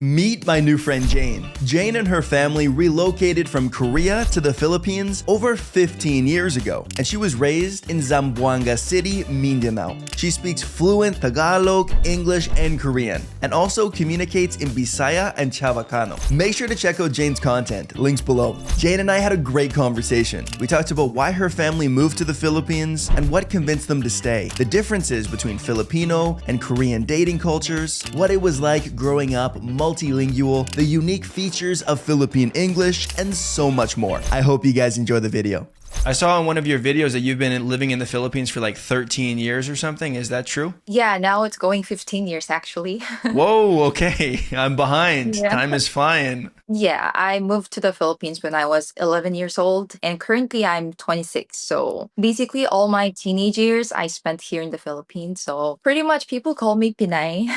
Meet my new friend Jaein. Jaein and her family relocated from Korea to the Philippines over 15 years ago, and she was raised in Zamboanga City, Mindanao. She speaks fluent Tagalog, English, and Korean, and also communicates in Bisaya and Chavacano. Make sure to check out Jaein's content, links below. Jaein and I had a great conversation. We talked about why her family moved to the Philippines and what convinced them to stay, the differences between Filipino and Korean dating cultures, what it was like growing up multilingual, the unique features of Philippine English, and so much more. I hope you guys enjoy the video. I saw in one of your videos that you've been living in the Philippines for like 13 years or something. Is that true? Yeah, now it's going 15 years actually. Whoa, okay. I'm behind. Yeah. Time is flying. Yeah, I moved to the Philippines when I was 11 years old, and currently I'm 26. So basically, all my teenage years I spent here in the Philippines. So pretty much people call me Pinay.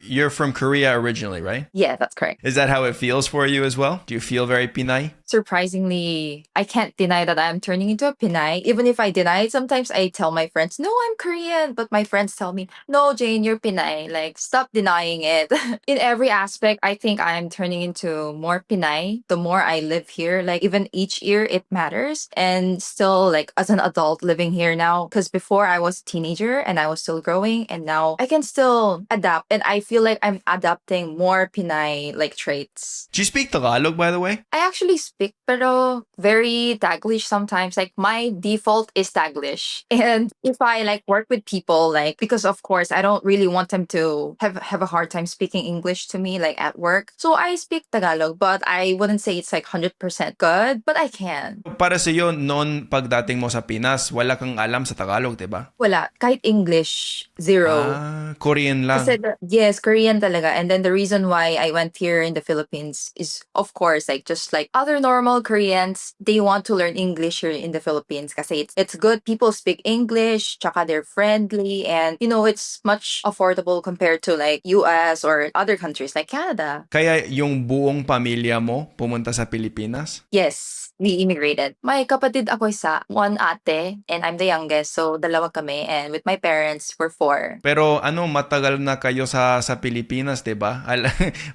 You're from Korea originally, right? Yeah, that's correct. Is that how it feels for you as well? Do you feel very Pinay? Surprisingly, I can't deny that I'm turning into a Pinay. Even if I deny it, sometimes I tell my friends, no, I'm Korean. But my friends tell me, no, Jane, you're Pinay. Like, stop denying it. In every aspect, I think I'm turning into more Pinay the more I live here. Like, even each year, it matters. And still, like, as an adult living here now, because before I was a teenager and I was still growing, and now I can still adapt. And I feel like I'm adapting more Pinay, like, traits. Do you speak Tagalog, by the way? I actually speak, pero very Taglish sometimes. Like, my default is Taglish. And if I like work with people, like, because of course I don't really want them to have a hard time speaking English to me, like at work. So I speak Tagalog, but I wouldn't say it's like 100% good, but I can. Para sa iyo, noon pagdating mo sa Pinas, wala kang alam sa Tagalog, diba? Wala. Kahit English, zero. Korean lang. Kasi yes, Korean talaga. And then the reason why I went here in the Philippines is, of course, like just like other normal Koreans, they want to learn English here in the Philippines kasi it's good. People speak English, tsaka they're friendly, and you know, it's much affordable compared to like US or other countries like Canada. Kaya yung buong pamilya mo pumunta sa Pilipinas? Yes, we immigrated. May kapatid ako isa, one ate, and I'm the youngest, so dalawa kami, and with my parents, we're four. Pero ano, matagal na kayo sa Pilipinas, 'di ba?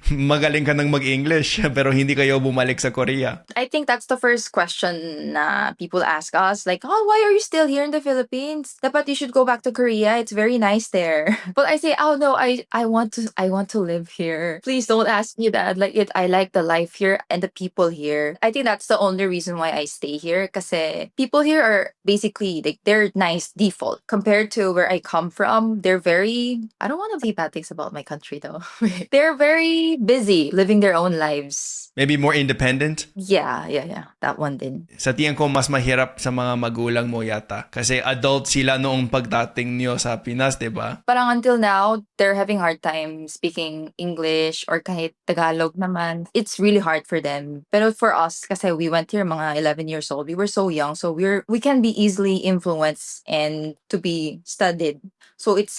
Magaling ka nang mag-English pero hindi kayo bumalik sa Korea. I think that's the first question na people ask us, like, oh, why are you still here in the Philippines? Dapat you should go back to Korea. It's very nice there. But I say, oh no, I want to live here. Please don't ask me that. Like I like the life here and the people here. I think that's the only reason why I stay here. Kasi people here are basically like they're nice default compared to where I come from. They're very, I don't want to say bad things about my country though. They're very busy living their own lives. Maybe more independent? Yeah. That one din. Sa tingin ko, mas mahirap sa mga magulang mo yata. Kasi adult sila noong pagdating niyo sa Pinas, di ba? Parang until now, they're having hard time speaking English or kahit Tagalog naman. It's really hard for them. Pero for us, kasi we went here mga 11 years old, we were so young, so we can be easily influenced and to be studied. So it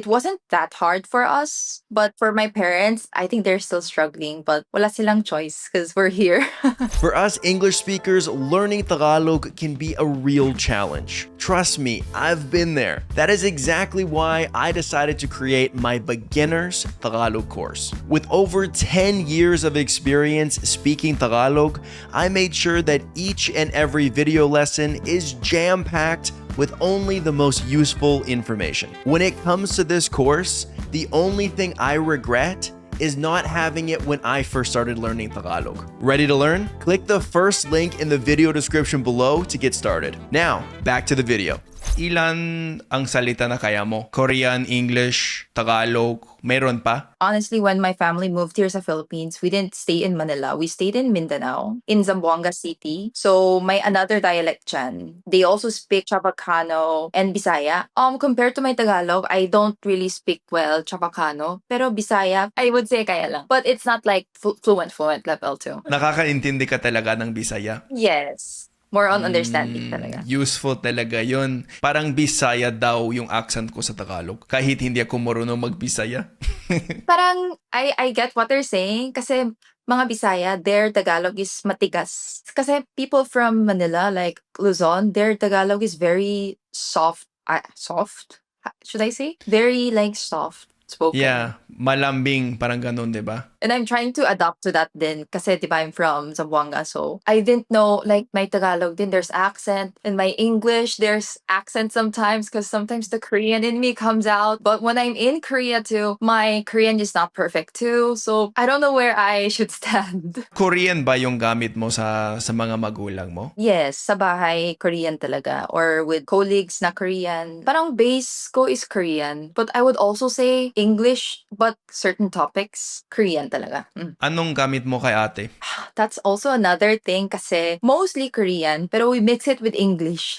wasn't that hard for us. But for my parents, I think they're still struggling. But wala silang choice because we're here. For us English speakers, learning Tagalog can be a real challenge. Trust me, I've been there. That is exactly why I decided to create my beginner's Tagalog course. With over 10 years of experience speaking Tagalog, I made sure that each and every video lesson is jam-packed with only the most useful information. When it comes to this course, the only thing I regret is not having it when I first started learning Tagalog. Ready to learn? Click the first link in the video description below to get started. Now, back to the video. Ilan ang salita na kaya mo? Korean, English, Tagalog, mayroon pa? Honestly, when my family moved here sa Philippines, we didn't stay in Manila. We stayed in Mindanao, in Zamboanga City. So, may another dialect dyan. They also speak Chavacano and Bisaya. Compared to my Tagalog, I don't really speak well Chavacano. Pero Bisaya, I would say kaya lang. But it's not like fluent level too. Nakakaintindi ka talaga ng Bisaya? Yes. More on understanding talaga. Useful talaga yun. Parang Bisaya daw yung accent ko sa Tagalog. Kahit hindi ako marunong mag-Bisaya. Parang, I get what they're saying. Kasi mga Bisaya, their Tagalog is matigas. Kasi people from Manila, like Luzon, their Tagalog is very soft. Soft? Should I say? Very like soft. spoken. Yeah, malambing, parang ganun, di ba? And I'm trying to adapt to that din kasi 'di ba I'm from Zamboanga, so I didn't know like my Tagalog din there's accent and my English there's accent sometimes because sometimes the Korean in me comes out. But when I'm in Korea too, my Korean is not perfect too. So I don't know where I should stand. Korean ba yung gamit mo sa mga magulang mo? Yes, sa bahay Korean talaga or with colleagues na Korean. Parang base ko is Korean, but I would also say English but certain topics Korean talaga. Anong gamit mo kay ate? That's also another thing kasi mostly Korean pero we mix it with English.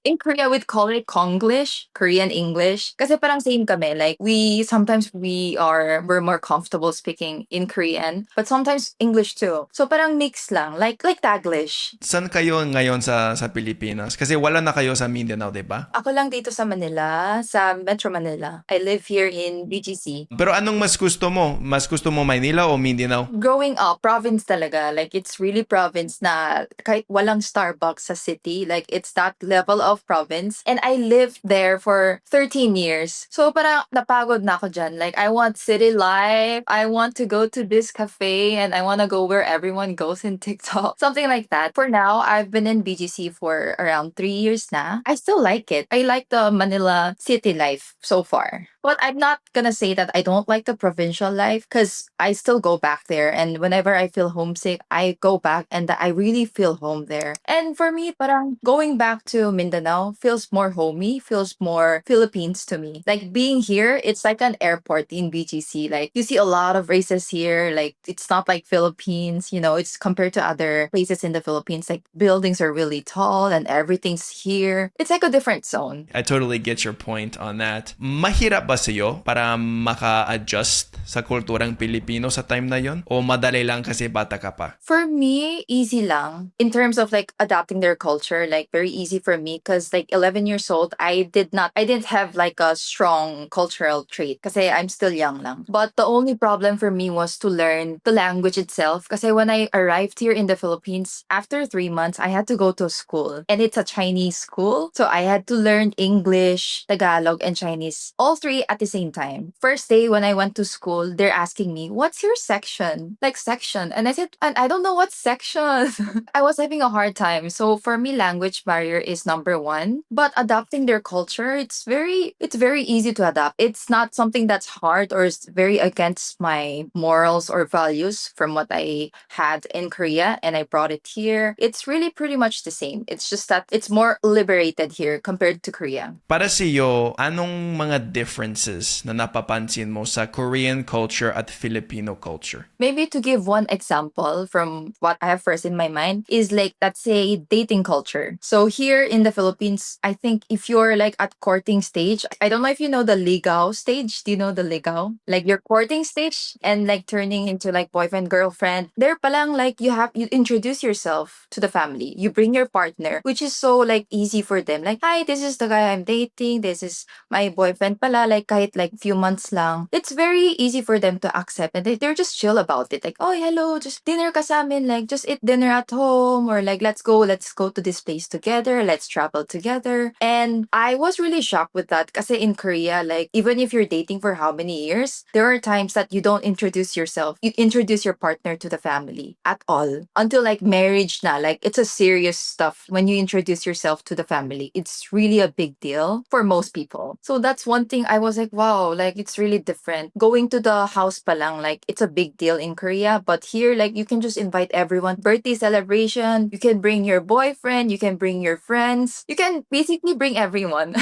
In Korea we'd call it Konglish, Korean English. Kasi parang same kami. Like sometimes we're more comfortable speaking in Korean, but sometimes English too. So parang mix lang, like Taglish. San kayo ngayon sa Pilipinas? Kasi wala na kayo sa Mindanao, di ba? Ako lang dito sa Manila, sa Metro Manila. I live here in BGC. Pero anong mas gusto mo? Mas gusto mo Maynila o Mindanao? Growing up, province talaga. Like, it's really province na kahit walang Starbucks sa city. Like, it's that level of province. And I lived there for 13 years. So, parang napagod na ako dyan. Like, I want city life. I want to go to this cafe and I want to go where everyone goes in TikTok. Something like that. For now, I've been in BGC for around 3 years na. I still like it. I like the Manila city life so far. But I'm not gonna say that I don't like the provincial life because I still go back there. And whenever I feel homesick, I go back and I really feel home there. And for me, parang going back to Mindanao feels more homey, feels more Philippines to me. Like being here, it's like an airport in BGC. Like you see a lot of races here. Like it's not like Philippines, it's compared to other places in the Philippines. Like buildings are really tall and everything's here. It's like a different zone. I totally get your point on that. Mahirap ba sa'yo para maka-adjust sa kulturang Pilipino sa time na yon? O madali lang kasi bata ka pa? For me, easy lang. In terms of like adapting their culture, like very easy for me because like 11 years old, I didn't have like a strong cultural trait kasi I'm still young lang. But the only problem for me was to learn the language itself kasi when I arrived here in the Philippines, after 3 months, I had to go to school and it's a Chinese school. So I had to learn English, Tagalog, and Chinese. All three at the same time. First day when I went to school, they're asking me, "What's your section?" Like section. And I said, "And I don't know what section." I was having a hard time. So for me, language barrier is number one. But adapting their culture, it's very easy to adapt. It's not something that's hard or is very against my morals or values from what I had in Korea and I brought it here. It's really pretty much the same. It's just that it's more liberated here compared to Korea. Para sa iyo, anong mga differences na napapansin mo sa Korean culture at Filipino culture? Maybe to give one example from what I have first in my mind is like, let's say, dating culture. So here in the Philippines, I think if you're like at courting stage, I don't know if you know the ligaw stage. Do you know the ligaw? Like your courting stage and like turning into like boyfriend, girlfriend. There palang like you introduce yourself to the family. You bring your partner, which is so like easy for them. Like, hi, this is the guy I'm dating. This is my boyfriend pala. Like kahit like few months lang. It's very easy for them to accept and they're just chill about it. Like, oh, hello, just dinner ka sa amin. Like, just eat dinner at home or like, let's go to this place together. Let's travel together. And I was really shocked with that kasi in Korea, like, even if you're dating for how many years, there are times that you don't introduce yourself. You introduce your partner to the family at all until like marriage na. Like, it's a serious stuff when you introduce yourself to the family. It's really a big deal for most people. So that's one thing I was like, wow, like it's really different. Going to the house pa lang, like it's a big deal in Korea, but here like you can just invite everyone. Birthday celebration, you can bring your boyfriend, you can bring your friends, you can basically bring everyone.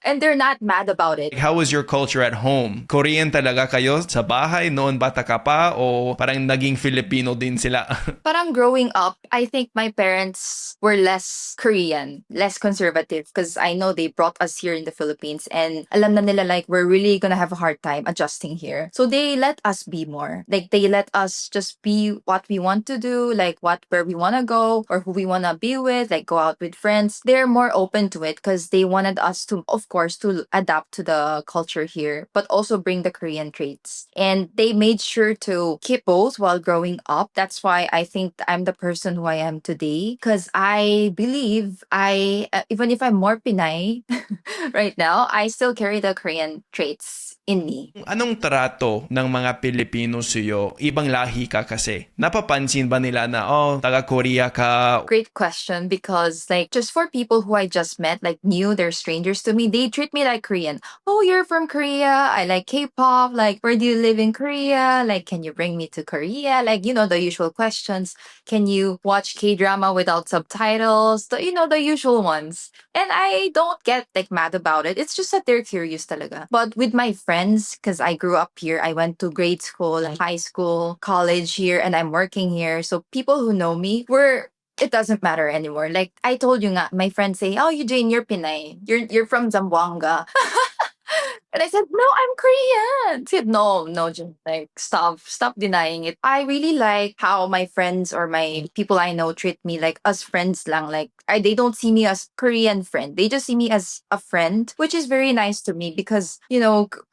And they're not mad about it. How was your culture at home? Korean talaga kayo sa bahay noon bata ka pa o parang naging Filipino din sila? Parang growing up, I think my parents were less Korean, less conservative because I know they brought us here in the Philippines and alam na nila like we're really gonna have a hard time adjusting here. So they let us be more. Like they let us just be what we want to do, like where we want to go or who we want to be with, like go out with friends. They're more open to it because they wanted us to, of course, to adapt to the culture here, but also bring the Korean traits. And they made sure to keep both while growing up. That's why I think I'm the person who I am today because I believe even if I'm more Pinay right now, I still carry the Korean Korean traits in me. Anong trato ng mga Pilipino sa'yo? Ibang lahi ka kasi. Napapansin ba nila na, oh, taga-Korea ka? Great question, because like just for people who I just met, like new, they're strangers to me, they treat me like Korean. Oh, you're from Korea. I like K-pop. Like, where do you live in Korea? Like, can you bring me to Korea? Like, the usual questions. Can you watch K-drama without subtitles? The usual ones. And I don't get like mad about it. It's just that they're curious talaga. But with my friends, because I grew up here, I went to grade school, high school, college here, and I'm working here. So people who know me it doesn't matter anymore. Like I told you nga, my friends say, "Oh, Jaein, you're Pinay. You're from Zamboanga." And I said, "No, I'm Korean." She said, "No, no, just like stop denying it." I really like how my friends or my people I know treat me like as friends lang. Like they don't see me as Korean friend. They just see me as a friend, which is very nice to me because,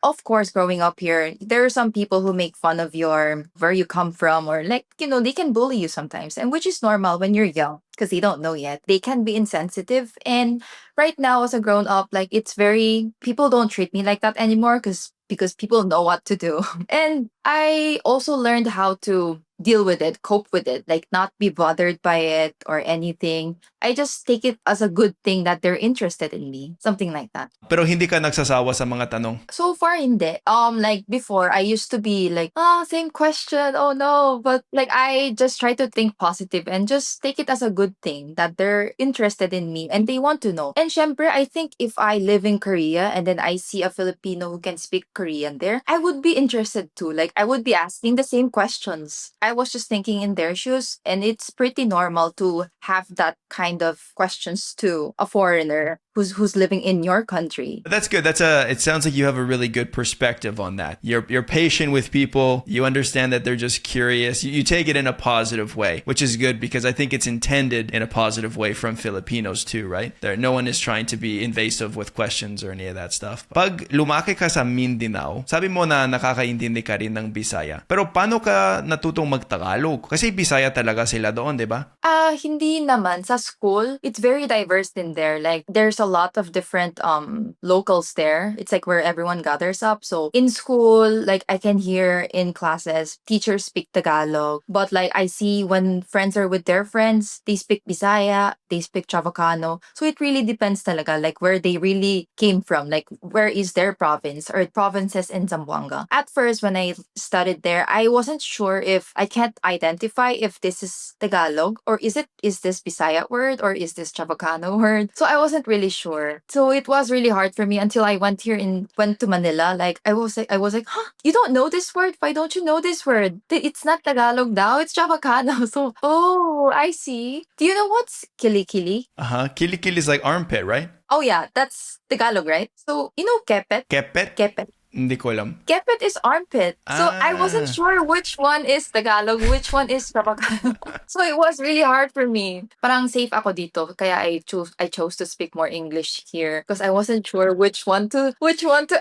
of course, growing up here, there are some people who make fun of where you come from, or like, they can bully you sometimes, and which is normal when you're young because they don't know yet. They can be insensitive, and right now as a grown up, like people don't treat me like that anymore because people know what to do. And I also learned how to deal with it, cope with it, like not be bothered by it or anything. I just take it as a good thing that they're interested in me, something like that. Pero hindi ka nagsasawa sa mga tanong. So far, hindi. Like before, I used to be like, same question. Oh no. But like, I just try to think positive and just take it as a good thing that they're interested in me and they want to know. And syempre, I think if I live in Korea and then I see a Filipino who can speak Korean there, I would be interested too. Like, I would be asking the same questions. I was just thinking in their shoes, and it's pretty normal to have that kind of questions to a foreigner who's living in your country. That's good. It sounds like you have a really good perspective on that. You're patient with people. You understand that they're just curious. You take it in a positive way, which is good because I think it's intended in a positive way from Filipinos too, right? No one is trying to be invasive with questions or any of that stuff. Pag lumaki ka sa Mindanao, sabi mo na nakakaintindi ka rin ng Bisaya. Pero paano ka natutong mag-Tagalog? Kasi Bisaya talaga sila doon, di ba? Hindi naman. Sa school, it's very diverse in there. Like, there's a lot of different locals there. It's like where everyone gathers up. So in school, like I can hear in classes, teachers speak Tagalog. But like I see when friends are with their friends, they speak Bisaya, they speak Chavacano. So it really depends talaga, like where they really came from, like where is their province or provinces in Zamboanga. At first, when I studied there, I wasn't sure if I can't identify if this is Tagalog or is this Bisaya word or is this Chavacano word. So I wasn't really sure. So it was really hard for me until I went to Manila. Like I was like, huh? You don't know this word? Why don't you know this word? It's not Tagalog now. It's Chavacano. So I see. Do you know what's kili-kili? Kilikili is like armpit, right? Oh yeah, that's Tagalog, right? So you know kepet? Kepet? Kepet. Hindi ko alam. Kepet is armpit. So I wasn't sure which one is Tagalog, which one is Chavacano. So it was really hard for me. Parang safe ako dito, kaya I chose to speak more English here because I wasn't sure which one to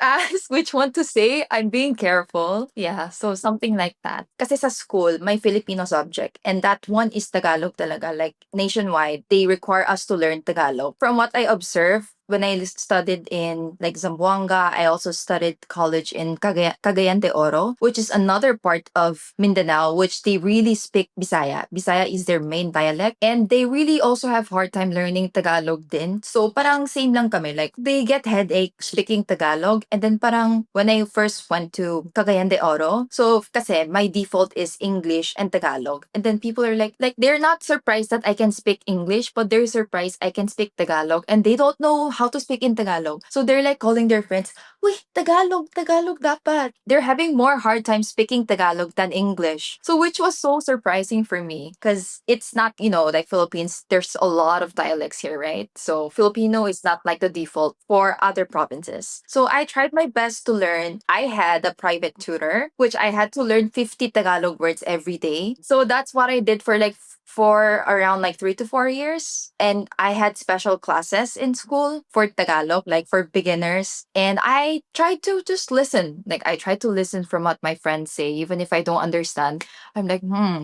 ask, which one to say. I'm being careful. Yeah, so something like that. Kasi sa school, may Filipino subject and that one is Tagalog talaga. Like nationwide, they require us to learn Tagalog. From what I observe, when I studied in like Zamboanga, I also studied college in Cagayan de Oro, which is another part of Mindanao, which they really speak Bisaya. Bisaya is their main dialect, and they really also have hard time learning Tagalog din. So parang same lang kami, like they get headache speaking Tagalog, and then parang when I first went to Cagayan de Oro, so kasi my default is English and Tagalog, and then people are like they're not surprised that I can speak English, but they're surprised I can speak Tagalog, and they don't know how to speak in Tagalog. So they're like calling their friends, "Uy, Tagalog dapat." They're having more hard time speaking Tagalog than English. So which was so surprising for me because it's not, like Philippines, there's a lot of dialects here, right? So Filipino is not like the default for other provinces. So I tried my best to learn. I had a private tutor, which I had to learn 50 Tagalog words every day. So that's what I did for like for around like 3 to 4 years. And I had special classes in school for Tagalog, like for beginners. And I tried to just listen. Like I tried to listen from what my friends say, even if I don't understand. I'm like,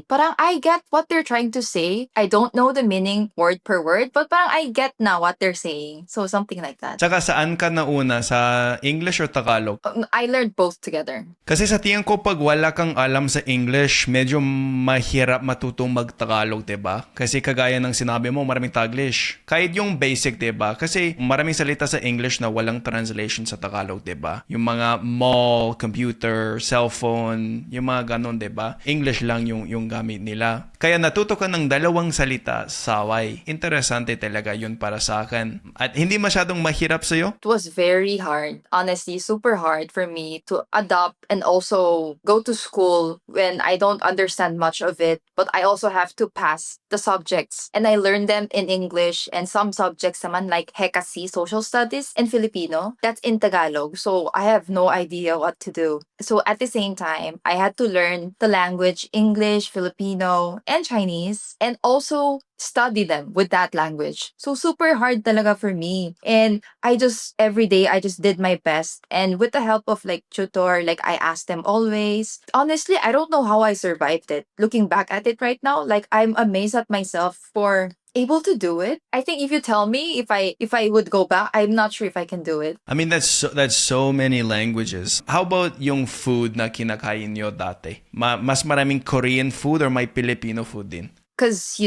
parang I get what they're trying to say. I don't know the meaning word per word, but parang I get now what they're saying. So something like that. Tsaka saan ka nauna? Sa English or Tagalog? I learned both together. Kasi sa tingin ko pag wala kang alam sa English, medyo mahirap matutong mag-Tagalog, 'di ba? Kasi kagaya ng sinabi mo, maraming Taglish. Kahit yung basic, 'di ba? Kasi maraming salita sa English na walang translation sa Tagalog, 'di ba? Yung mga mall, computer, cellphone, yung mga ganon, 'di ba? English lang yung gamit nila. Kaya natuto ka ng dalawang salita, saway. Interesante talaga yun para sa akin. At hindi masyadong mahirap sa'yo? It was very hard, honestly, super hard for me to adopt and also go to school when I don't understand much of it, but I also have to pass the subjects. And I learned them in English and some subjects naman like HECAC, Social Studies, and Filipino. That's in Tagalog. So I have no idea what to do. So at the same time, I had to learn the language English, Filipino, and Chinese, and also study them with that language. So super hard talaga for me. And every day, I just did my best. And with the help of like tutor, like I asked them always. Honestly, I don't know how I survived it. Looking back at it right now, like I'm amazed at myself for able to do it. I think if you tell me if I would go back, I'm not sure if I can do it. I mean, that's so many languages. How about yung food na kinakain nyo dati? Mas maraming Korean food or may Filipino food din? Because,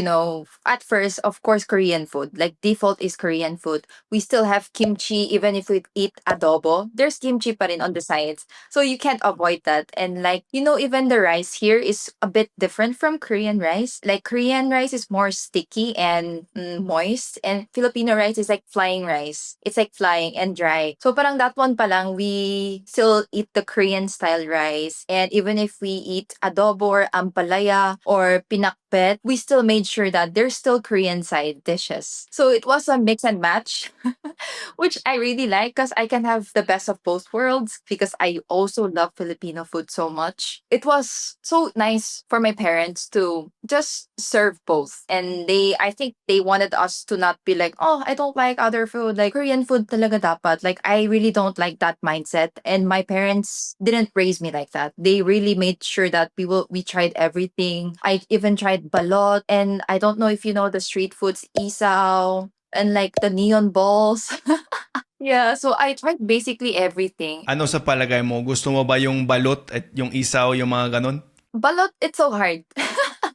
at first, of course, Korean food, like default is Korean food. We still have kimchi, even if we eat adobo, there's kimchi pa rin on the sides. So you can't avoid that. And like, even the rice here is a bit different from Korean rice. Like Korean rice is more sticky and moist. And Filipino rice is like flying rice. It's like flying and dry. So parang that one pa lang, we still eat the Korean style rice. And even if we eat adobo or ampalaya or pinakbet, we still made sure that there's still Korean side dishes. So it was a mix and match, which I really like because I can have the best of both worlds because I also love Filipino food so much. It was so nice for my parents to just serve both. And I think they wanted us to not be like, oh, I don't like other food. Like Korean food talaga dapat. Like I really don't like that mindset. And my parents didn't raise me like that. They really made sure that we tried everything. I even tried balot. And I don't know if you know the street foods, isaw, and like the neon balls. Yeah, so I tried basically everything. Ano sa palagay mo? Gusto mo ba yung balot at yung isaw, yung mga ganon? Balot, it's so hard.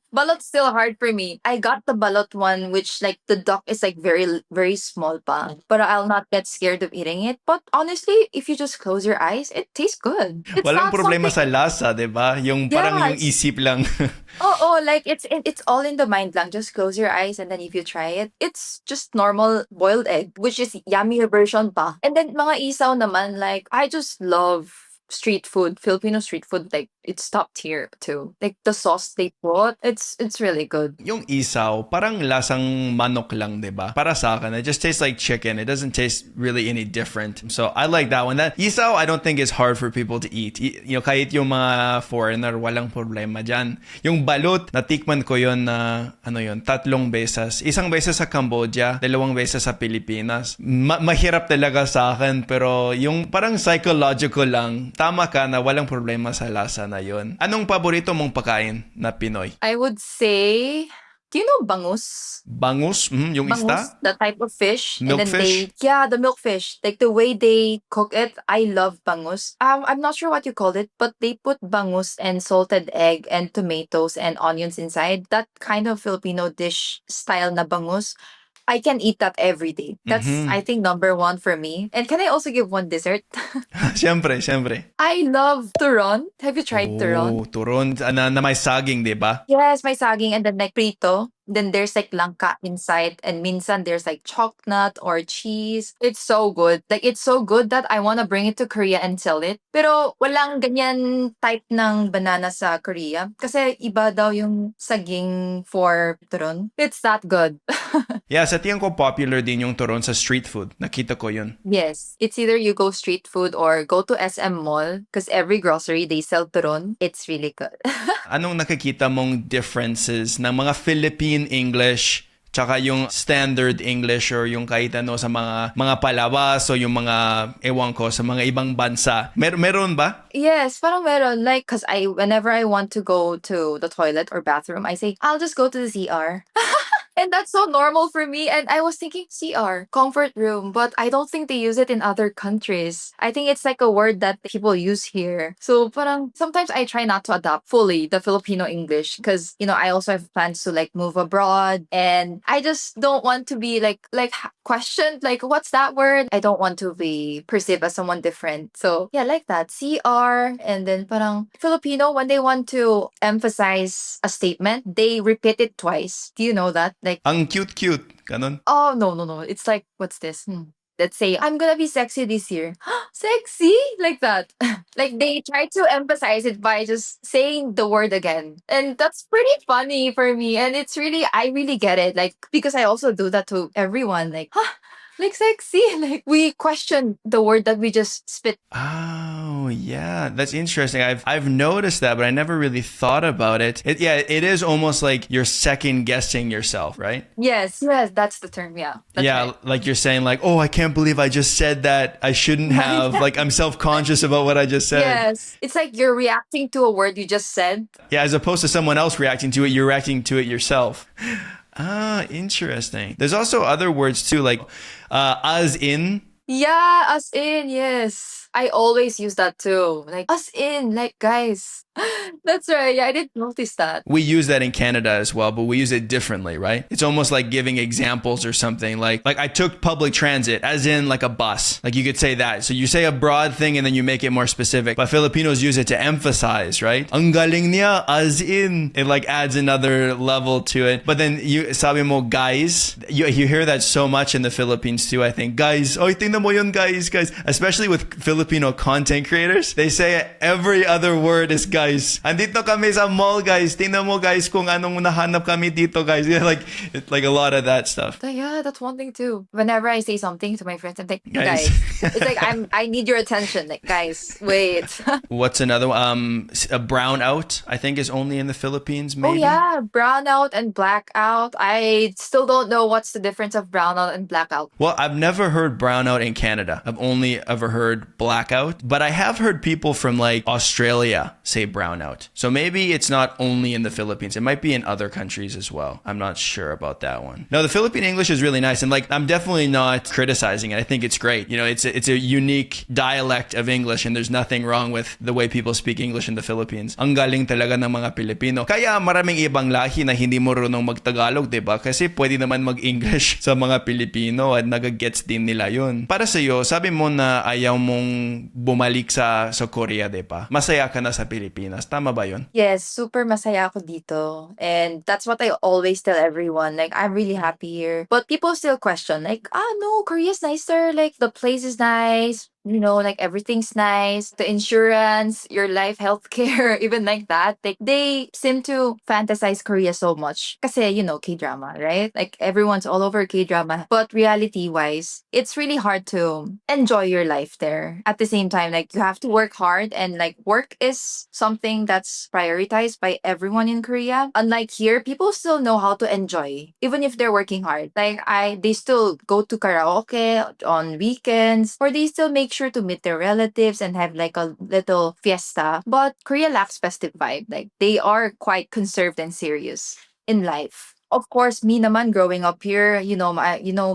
Balot's still hard for me. I got the balot one, which like the duck is like very, very small pa. But I'll not get scared of eating it. But honestly, if you just close your eyes, it tastes good. It's Walang not problema something... sa lasa, 'di ba? Yung parang yung isip lang. Oh, like it's all in the mind lang. Just close your eyes and then if you try it, it's just normal boiled egg, which is yummier version pa. And then mga isaw naman, like I just love street food, Filipino street food, like it's top tier too. Like the sauce they put, it's really good. Yung isaw, parang lasang manok lang, 'di ba? Para sa akin, it just tastes like chicken. It doesn't taste really any different. So I like that one. That isaw, I don't think is hard for people to eat. Kahit yung mga foreigner, walang problema diyan. Yung balut, natikman ko yon na 3 beses. Isang beses sa Cambodia, 2 beses sa Pilipinas. Mahirap talaga sa akin, pero yung parang psychological lang. Tama ka na walang problema sa lasa na yon. Anong paborito mong pagkain na Pinoy? I would say, do you know bangus? Bangus? Yung Bangus, isda? the type of fish. Milkfish? The milkfish. Like the way they cook it, I love bangus. I'm not sure what you call it, but they put bangus and salted egg and tomatoes and onions inside. That kind of Filipino dish style na bangus. I can eat that every day. That's, I think, number one for me. And can I also give one dessert? Siyempre, siyempre. I love turon. Have you tried turon? Oh, turon na may saging, 'di ba? Yes, may saging and then like prito. Then there's like langka inside, and minsan there's like chocolate or cheese. It's so good. Like it's so good that I want to bring it to Korea and sell it. Pero walang ganyan type ng banana sa Korea kasi iba daw yung saging for turon. It's that good. Yeah, sa tingin ko popular din yung turon sa street food. Nakita ko yun. Yes, it's either you go street food or go to SM Mall because every grocery they sell turon. It's really good. Anong nakikita mong differences ng mga Philippine English tsaka yung standard English or yung kahit ano sa mga palabas o yung mga ewan ko sa mga ibang bansa? Meron ba? Yes, parang meron. Like, cause whenever I want to go to the toilet or bathroom, I say, I'll just go to the CR. And that's so normal for me. And I was thinking CR, comfort room, but I don't think they use it in other countries. I think it's like a word that people use here. So parang sometimes I try not to adopt fully the Filipino English because, I also have plans to like move abroad and I just don't want to be questioned, like, what's that word? I don't want to be perceived as someone different. So yeah, like that. CR. And then parang Filipino, when they want to emphasize a statement, they repeat it twice. Do you know that? Like, Ang cute-cute. Ganon. oh, no, no, no. It's like, what's this? Let's say, I'm gonna be sexy this year. Sexy? Like that. Like they try to emphasize it by just saying the word again. And that's pretty funny for me. And I really get it. Like, because I also do that to everyone. Like, like sexy. Like we question the word that we just spit. Oh, yeah. That's interesting. I've noticed that, but I never really thought about it. It is almost like you're second guessing yourself, right? Yes, that's the term. Yeah. That's right. Like you're saying like, "Oh, I can't believe I just said that. I shouldn't have." Like I'm self-conscious about what I just said. Yes. It's like you're reacting to a word you just said. Yeah, as opposed to someone else reacting to it, you're reacting to it yourself. Ah, interesting. There's also other words too, like as in. Yeah, as in, yes. I always use that too. Like, as in, like, guys. That's right. Yeah, I didn't notice that. We use that in Canada as well, but we use it differently, right? It's almost like giving examples or something. Like I took public transit, as in like a bus. Like you could say that. So you say a broad thing and then you make it more specific. But Filipinos use it to emphasize, right? Ang galing niya, as in. It like adds another level to it. But then sabi mo, guys, you hear that so much in the Philippines too, I think. Guys, oy, tingnan mo yun, guys. Especially with Filipino content creators. They say every other word is guys. Andito kami sa mall, guys. Tingnan mo, guys, kung anong nahanap kami dito, guys. Yeah, like a lot of that stuff. Yeah, that's one thing too. Whenever I say something to my friends, I'm like, guys. It's like I need your attention. Like, guys, wait. What's another one? A brownout, I think, is only in the Philippines, maybe? Oh yeah, brownout and blackout. I still don't know what's the difference of brownout and blackout. Well, I've never heard brownout in Canada. I've only ever heard blackout. But I have heard people from like Australia say brownout. So maybe it's not only in the Philippines. It might be in other countries as well. I'm not sure about that one. No, the Philippine English is really nice. And like, I'm definitely not criticizing it. I think it's great. It's a unique dialect of English and there's nothing wrong with the way people speak English in the Philippines. Ang galing talaga ng mga Pilipino. Kaya maraming ibang lahi na hindi marunong mag-Tagalog, diba? Kasi pwede naman mag-English sa mga Pilipino at nagagets din nila yun. Para sa'yo, sabi mo na ayaw mong bumalik sa Korea, diba? Masaya ka na sa Pilipinas. Tama ba yun? Yes, super masaya ako dito. And that's what I always tell everyone. Like, I'm really happy here. But people still question, like, no, Korea's nicer. Like, the place is nice. Like everything's nice. The insurance, your life, healthcare, even like that. Like, they seem to fantasize Korea so much. Kasi, K-drama, right? Like, everyone's all over K-drama. But reality-wise, it's really hard to enjoy your life there. At the same time, like, you have to work hard and, like, work is something that's prioritized by everyone in Korea. Unlike here, people still know how to enjoy, even if they're working hard. Like, they still go to karaoke on weekends, or they still make sure to meet their relatives and have like a little fiesta. But Korea lacks festive vibe. Like they are quite conserved and serious in life. Of course, me naman growing up here, you know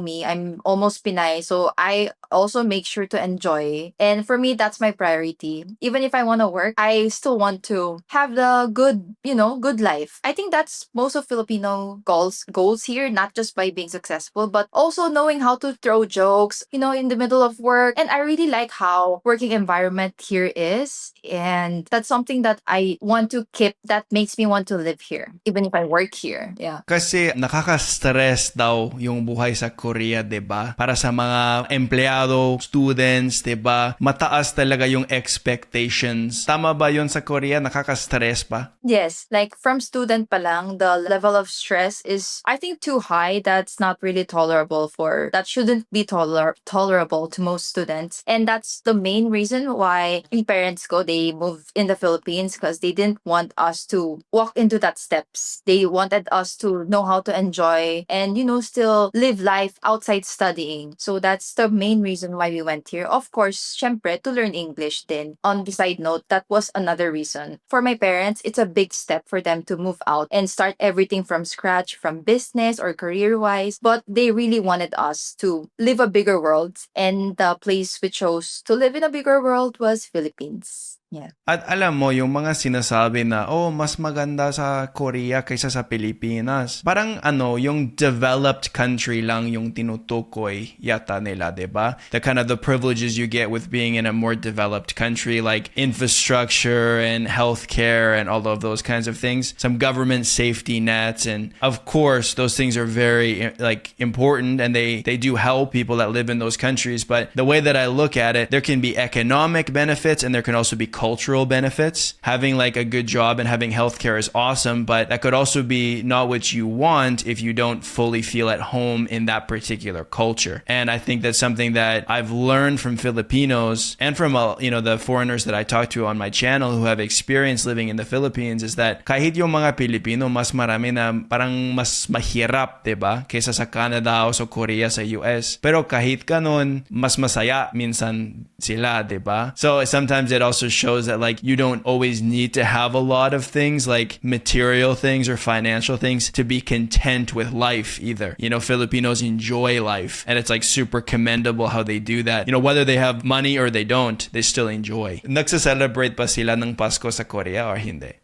me, I'm almost Pinay, so I also make sure to enjoy. And for me, that's my priority. Even if I want to work, I still want to have the good life. I think that's most of Filipino goals here, not just by being successful, but also knowing how to throw jokes, in the middle of work. And I really like how working environment here is. And that's something that I want to keep that makes me want to live here, even if I work here. Yeah. kasi nakaka-stress daw yung buhay sa Korea, 'di ba? Para sa mga empleyado, students, 'di ba? Mataas talaga yung expectations. Tama ba 'yon sa Korea? Nakaka-stress pa? Yes, like from student pa lang, the level of stress is, I think, too high. That's not really that shouldn't be tolerable to most students. And that's the main reason why my parents they moved in the Philippines because they didn't want us to walk into that steps. They wanted us to know how to enjoy and, still live life outside studying. So that's the main reason why we went here. Of course, syempre, to learn English din. On the side note, that was another reason. For my parents, it's a big step for them to move out and start everything from scratch, from business or career wise. But they really wanted us to live a bigger world. And the place we chose to live in a bigger world was Philippines. Yeah. At alam mo, yung mga sinasabi na, mas maganda sa Korea kaysa sa Pilipinas. Parang yung developed country lang yung tinutukoy yata nila, diba? The kind of the privileges you get with being in a more developed country, like infrastructure and healthcare and all of those kinds of things. Some government safety nets, and of course, those things are very important, and they do help people that live in those countries. But the way that I look at it, there can be economic benefits and there can also be cultural benefits. Having a good job and having healthcare is awesome, but that could also be not what you want if you don't fully feel at home in that particular culture. And I think that's something that I've learned from Filipinos and from the foreigners that I talk to on my channel who have experience living in the Philippines, is that kahit yung mga Pilipino mas marami na parang mas mahirap, 'di ba? Kaysa sa Canada o sa Korea, sa US. Pero kahit ganun, mas masaya minsan sila, 'di ba? So sometimes it also shows that you don't always need to have a lot of things, like material things or financial things, to be content with life either. Filipinos enjoy life, and it's super commendable how they do that. Whether they have money or they don't, they still enjoy. Nagsa-celebrate pa sila ng Pasko sa Korea or hindi?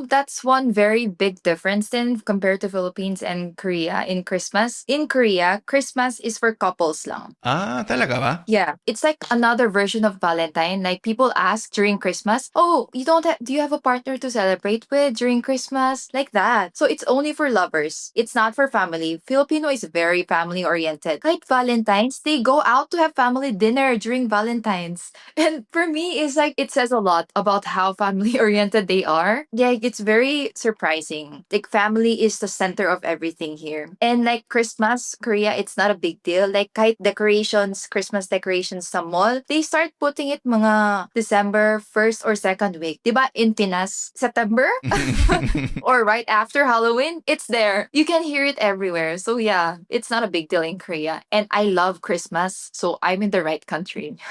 That's one very big difference then compared to Philippines and Korea in Christmas. In Korea, Christmas is for couples lang. Ah, talaga ba? Yeah, it's like another version of Valentine. Like people ask during Christmas, "Oh, do you have a partner to celebrate with during Christmas?" Like that. So it's only for lovers. It's not for family. Filipino is very family oriented. Like Valentine's, they go out to have family dinner during Valentine's. And for me, it's it says a lot about how family oriented they are. Yeah, it's very surprising. Like family is the center of everything here. And Christmas, Korea, it's not a big deal. Kahit decorations, Christmas decorations sa mall, they start putting it mga December 1st or 2nd week. Diba in Pinas, September? Or right after Halloween, it's there. You can hear it everywhere. So yeah, it's not a big deal in Korea. And I love Christmas, so I'm in the right country.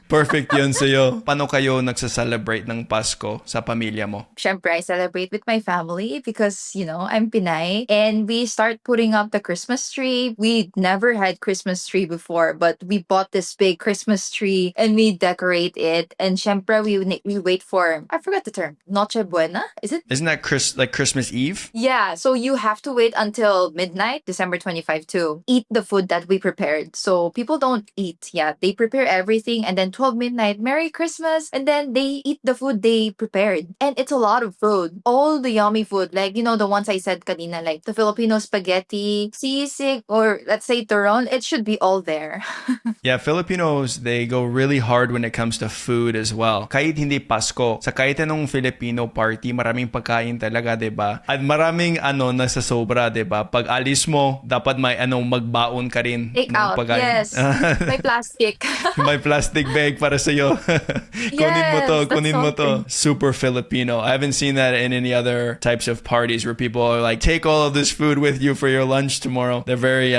Perfect yun sa'yo. Paano kayo nagsa-celebrate ng Pasko sa pamilya mo? Syempre, I celebrate with my family because, I'm Pinay. And we start putting up the Christmas tree. We never had Christmas tree before, but we bought this big Christmas tree and we decorate it. And syempre, we wait for, I forgot the term, Noche Buena? Is it? Isn't that Christmas Eve? Yeah, so you have to wait until midnight, December 25, to eat the food that we prepared. So people don't eat. Yeah, they prepare everything and then 12 midnight, Merry Christmas. And then they eat the food they prepared. And it's a lot of food. All the yummy food, the ones I said kanina, like the Filipino spaghetti, sisig, or let's say turon, it should be all there. Yeah, Filipinos, they go really hard when it comes to food as well. Kahit hindi Pasko, sa kahit anong Filipino party, maraming pagkain talaga, 'di ba? At maraming nasa sobra, 'di ba? Pag alis mo, dapat may magbaon ka rin Take ng out, pagkain. yes. May plastic. May plastic bag para sa iyo. Kunin mo to. Super Filipino. I haven't seen that in any other types of parties where people are like, take all of this food with you for your lunch tomorrow. They're very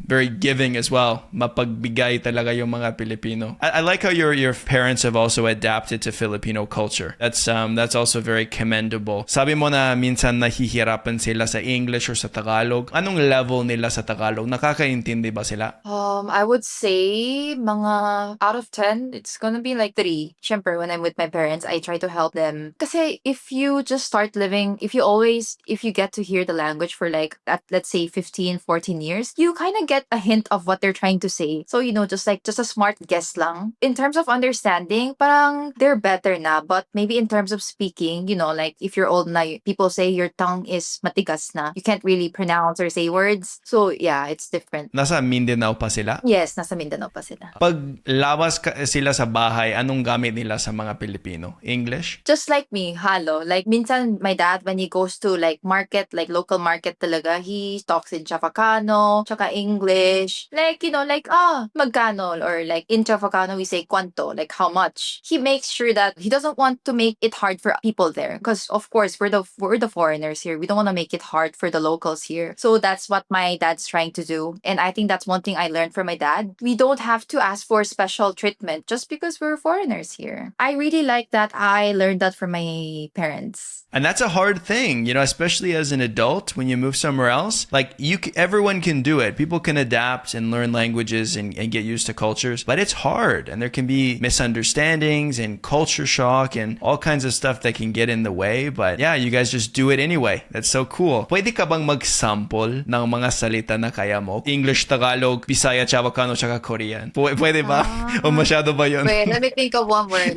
very giving as well. Mapagbigay talaga yung mga Pilipino. I like how your parents have also adapted to Filipino culture. That's also very commendable. Sabi mo na minsan nahihirapan sila sa English or sa Tagalog. Anong level nila sa Tagalog? Nakakaintindi ba sila? I would say mga out of 10, it's gonna be 3. Syempre, when I'm with my parents, I try to help them. Kasi if you you just start living, if you get to hear the language for like, let's say 15, 14 years, you kind of get a hint of what they're trying to say. So, just a smart guess lang. In terms of understanding, parang they're better na. But maybe in terms of speaking, like if you're old na, people say your tongue is matigas na. You can't really pronounce or say words. So, yeah, it's different. Nasa Mindanao pa sila? Yes, nasa Mindanao pa sila. Pag lawas sila sa bahay, anong gamit nila sa mga Pilipino? English? Just like me, halo. Like, minsan, my dad, when he goes to, like, market, like, local market talaga, he talks in Chavacano, tsaka English. Like, magkano? Or, like, in Chavacano, we say cuánto, like, how much? He makes sure that he doesn't want to make it hard for people there. Because, of course, we're the foreigners here. We don't want to make it hard for the locals here. So, that's what my dad's trying to do. And I think that's one thing I learned from my dad. We don't have to ask for special treatment just because we're foreigners here. I really like that. I learned that from my parents. And that's a hard thing, especially as an adult when you move somewhere else. Like, everyone can do it. People can adapt and learn languages and get used to cultures, but it's hard. And there can be misunderstandings and culture shock and all kinds of stuff that can get in the way. But yeah, you guys just do it anyway. That's so cool. Pwede ka bang mag-sample ng mga salita na kaya mo? English, Tagalog, Bisaya, Chavacano, tsaka Korean. Pwede ba? O masyado ba yun? Wait, let me think of one word.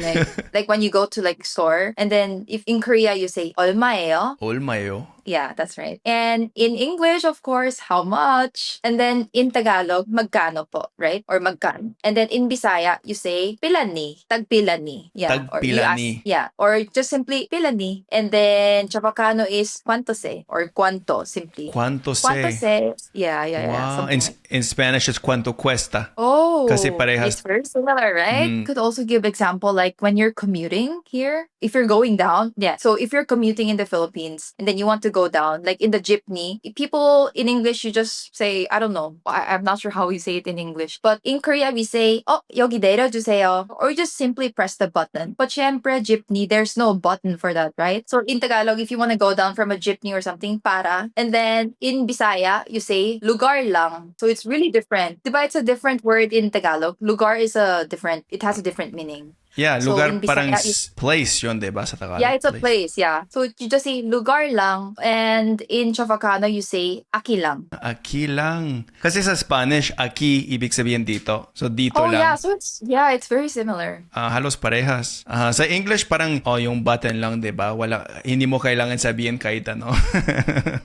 Like when you go to like store, and then if in Korea you say 얼마예요? 얼마요? Yeah, that's right. And in English, of course, how much? And then in Tagalog, magkano po, right? Or magkano. And then in Bisaya, you say pilani, tagpilani. Yeah. Tagpilani. Or you ask, yeah. Or just simply pilani. And then Chavacano is cuánto se or cuánto simply. Cuánto se? Cuánto se? Yeah. Wow. In Spanish, it's cuánto cuesta. Oh, Kasi parehas. it's very similar, right? Could also give example like when you're commuting here, if you're going down, yeah. So if you're commuting in the Philippines and then you want to go down, like in the jeepney, people in English, you just say, I don't know, I'm not sure how we say it in English, but in Korea, we say, oh, 여기 내려주세요, or just simply press the button. But syempre, jeepney, there's no button for that, right? So in Tagalog, if you want to go down from a jeepney or something, para. And then in Bisaya, you say, lugar lang. So it's really different. Diba, it's a different word in Tagalog. Lugar is it has a different meaning. Yeah, So lugar in parang Bisaya place yun, diba, sa Tagalog? Yeah, it's a place, yeah. So you just say lugar lang, and in Chavacano you say aki lang. Aquí lang. Kasi sa Spanish, aquí ibig sabihin dito. So dito Oh lang. yeah, so it's very similar. Halos parehas. Sa English parang yung button lang, 'di ba? Hindi mo kailangan sabihin kahit ano.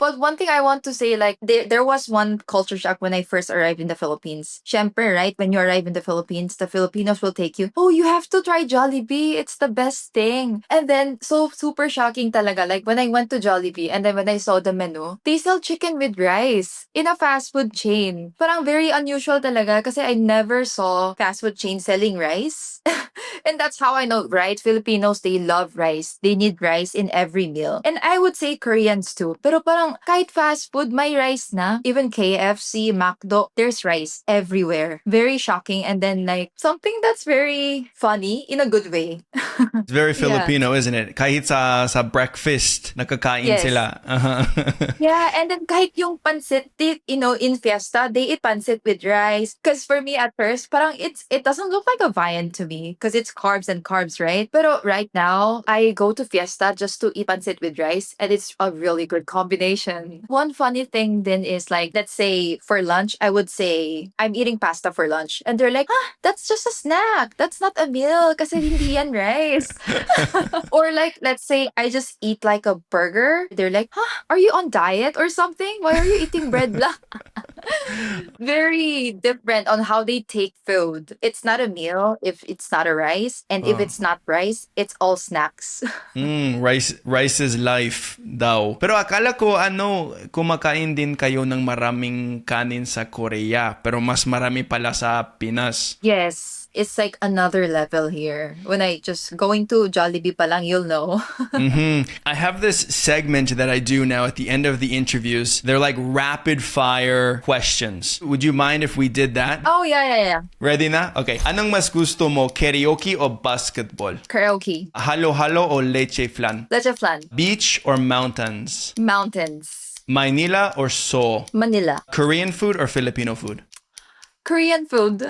But one thing I want to say, like there was one culture shock when I first arrived in the Philippines. Syempre, right, when you arrive in the Philippines, the Filipinos will take you, oh, you have to try Jollibee. It's the best thing. And then so super shocking talaga. Like when I went to Jollibee and then when I saw the menu, they sell chicken with rice in a fast food chain. Parang very unusual talaga kasi I never saw fast food chain selling rice. And that's how I know, right? Filipinos, they love rice. They need rice in every meal. And I would say Koreans too. Pero parang kahit fast food, may rice na. Even KFC, McDo, there's rice everywhere. Very shocking. And then like something that's very funny in a good way. It's very Filipino, isn't it? Kahit sa breakfast, nakakain Yes. sila. Yeah, and then kahit yung pancit, in fiesta, they eat pancit with rice. Because for me at first, parang it doesn't look like a viand to me because it's carbs and carbs, right? But right now, I go to fiesta just to eat pancit with rice, and it's a really good combination. One funny thing then is like, let's say for lunch, I would say I'm eating pasta for lunch, and they're like, that's just a snack. That's not a meal kasi hindi yan rice. Or like, let's say I just eat like a burger. They're like, are you on diet or something? Why are you eating bread lang? Very different on how they take food. It's not a meal if it's not a rice. And if it's not rice, it's all snacks. Rice is life daw. Pero akala ko kumakain din kayo ng maraming kanin sa Korea. Pero mas marami pala sa Pinas. Yes. It's like another level here. When I just going to Jollibee pa lang, you'll know. I have this segment that I do now at the end of the interviews. They're like rapid fire questions. Would you mind if we did that? Oh, yeah. Ready na? Okay. Anong mas gusto mo, karaoke o basketball? Karaoke. Halo-halo o leche flan? Leche flan. Beach or mountains? Mountains. Manila or Seoul? Manila. Korean food or Filipino food? Korean food.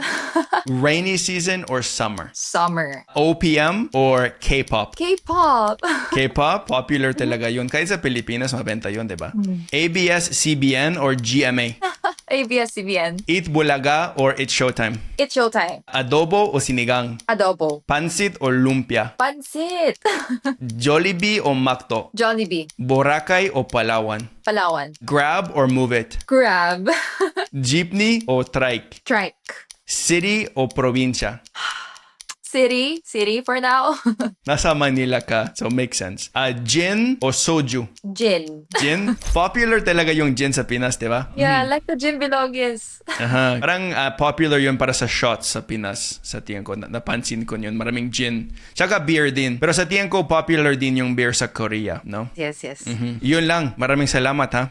Rainy season or summer? Summer. OPM or K-pop? K-pop. K-pop, popular talaga yun. Kahit sa Pilipinas, mabenta yun, di ba? ABS-CBN or GMA? ABS-CBN. Eat Bulaga or It's Showtime? It's showtime. Adobo o sinigang? Adobo. Pansit o lumpia? Pansit. Jollibee o Makto? Jollibee. Boracay o Palawan? Palawan. Grab or Move It? Grab. Jeepney o trike? Trike. City o probinsya? City. City for now. Nasa Manila ka, so makes sense. Gin o soju? Gin. Gin? Popular talaga yung gin sa Pinas, di ba? Yeah, like the gin bilogis. Aha. Parang popular yun para sa shots sa Pinas. Sa tingin ko, napansin ko yun. Maraming gin. Tsaka beer din. Pero sa tingin ko, popular din yung beer sa Korea, no? Yes, yes. Yun lang. Maraming salamat, ha?